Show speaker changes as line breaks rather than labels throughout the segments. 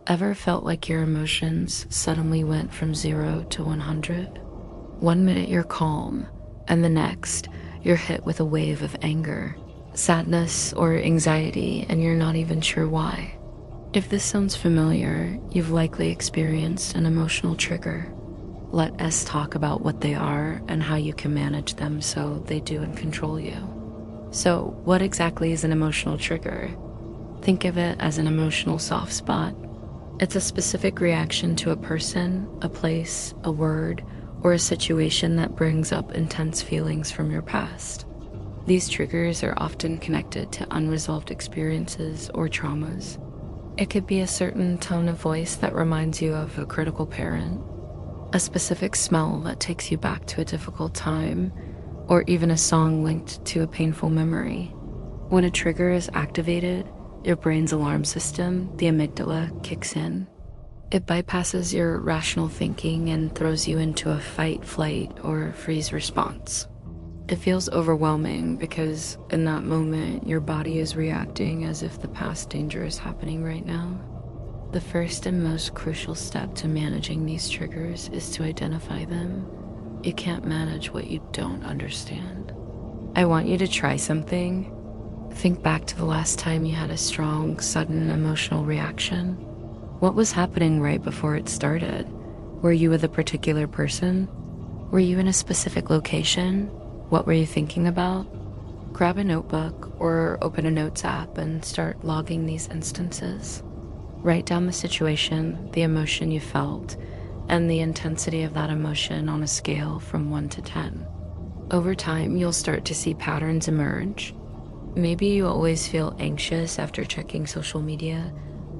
Ever felt like your emotions suddenly went from 0 to 100? One minute you're calm, and the next, you're hit with a wave of anger, sadness, or anxiety, and you're not even sure why. If this sounds familiar, you've likely experienced an emotional trigger. Let us talk about what they are and how you can manage them so they don't control you. So, what exactly is an emotional trigger? Think of it as an emotional soft spot. It's a specific reaction to a person, a place, a word, or a situation that brings up intense feelings from your past. These triggers are often connected to unresolved experiences or traumas. It could be a certain tone of voice that reminds you of a critical parent, a specific smell that takes you back to a difficult time, or even a song linked to a painful memory. When a trigger is activated, your brain's alarm system, the amygdala, kicks in. It bypasses your rational thinking and throws you into a fight, flight, or freeze response. It feels overwhelming because in that moment, your body is reacting as if the past danger is happening right now. The first and most crucial step to managing these triggers is to identify them. You can't manage what you don't understand. I want you to try something. Think back to the last time you had a strong, sudden emotional reaction. What was happening right before it started? Were you with a particular person? Were you in a specific location? What were you thinking about? Grab a notebook or open a notes app and start logging these instances. Write down the situation, the emotion you felt, and the intensity of that emotion on a scale from 1 to 10. Over time, you'll start to see patterns emerge. Maybe you always feel anxious after checking social media,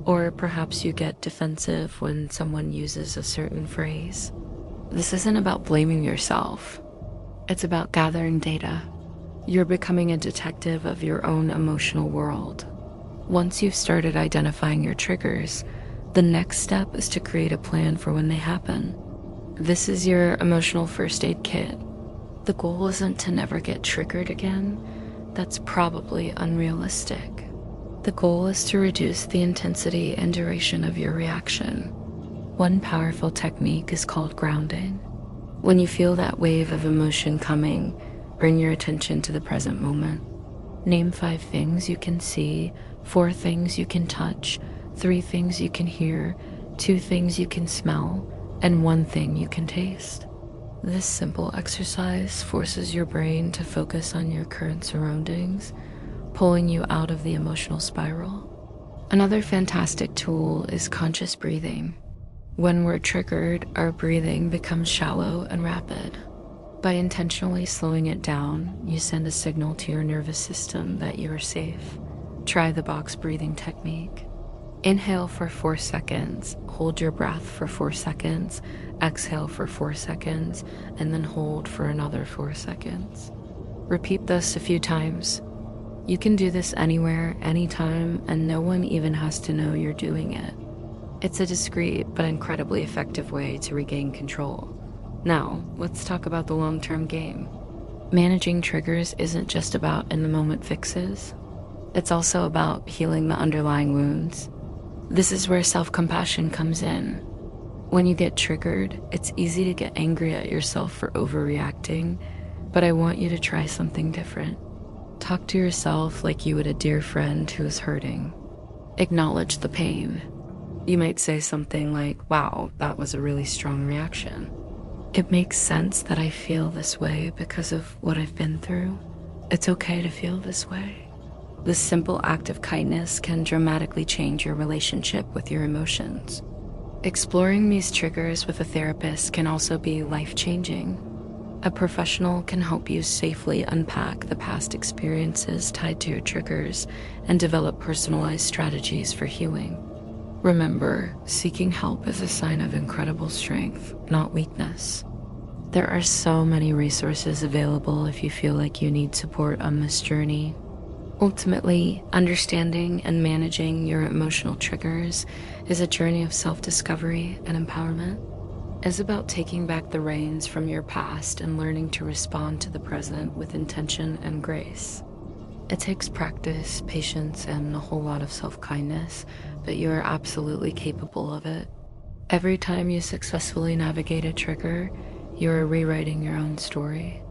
or perhaps you get defensive when someone uses a certain phrase. This isn't about blaming yourself. It's about gathering data. You're becoming a detective of your own emotional world. Once you've started identifying your triggers, the next step is to create a plan for when they happen. This is your emotional first aid kit. The goal isn't to never get triggered again. That's probably unrealistic. The goal is to reduce the intensity and duration of your reaction. One powerful technique is called grounding. When you feel that wave of emotion coming, bring your attention to the present moment. Name 5 things you can see, 4 things you can touch, 3 things you can hear, 2 things you can smell, and 1 thing you can taste. This simple exercise forces your brain to focus on your current surroundings, pulling you out of the emotional spiral. Another fantastic tool is conscious breathing. When we're triggered, our breathing becomes shallow and rapid. By intentionally slowing it down, you send a signal to your nervous system that you are safe. Try the box breathing technique. Inhale for 4 seconds, hold your breath for 4 seconds, exhale for 4 seconds, and then hold for another 4 seconds. Repeat this a few times. You can do this anywhere, anytime, and no one even has to know you're doing it. It's a discreet but incredibly effective way to regain control. Now, let's talk about the long-term game. Managing triggers isn't just about in-the-moment fixes. It's also about healing the underlying wounds. This is where self-compassion comes in. When you get triggered, it's easy to get angry at yourself for overreacting, but I want you to try something different. Talk to yourself like you would a dear friend who is hurting. Acknowledge the pain. You might say something like, "Wow, that was a really strong reaction. It makes sense that I feel this way because of what I've been through. It's okay to feel this way." This simple act of kindness can dramatically change your relationship with your emotions. Exploring these triggers with a therapist can also be life-changing. A professional can help you safely unpack the past experiences tied to your triggers and develop personalized strategies for healing. Remember, seeking help is a sign of incredible strength, not weakness. There are so many resources available if you feel like you need support on this journey. Ultimately, understanding and managing your emotional triggers is a journey of self-discovery and empowerment. It's about taking back the reins from your past and learning to respond to the present with intention and grace. It takes practice, patience, and a whole lot of self-kindness, but you are absolutely capable of it. Every time you successfully navigate a trigger, you are rewriting your own story.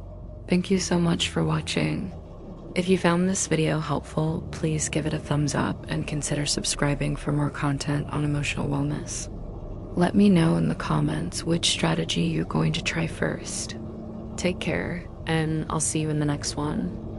Thank you so much for watching. If you found this video helpful, please give it a thumbs up and consider subscribing for more content on emotional wellness. Let me know in the comments which strategy you're going to try first. Take care, and I'll see you in the next one.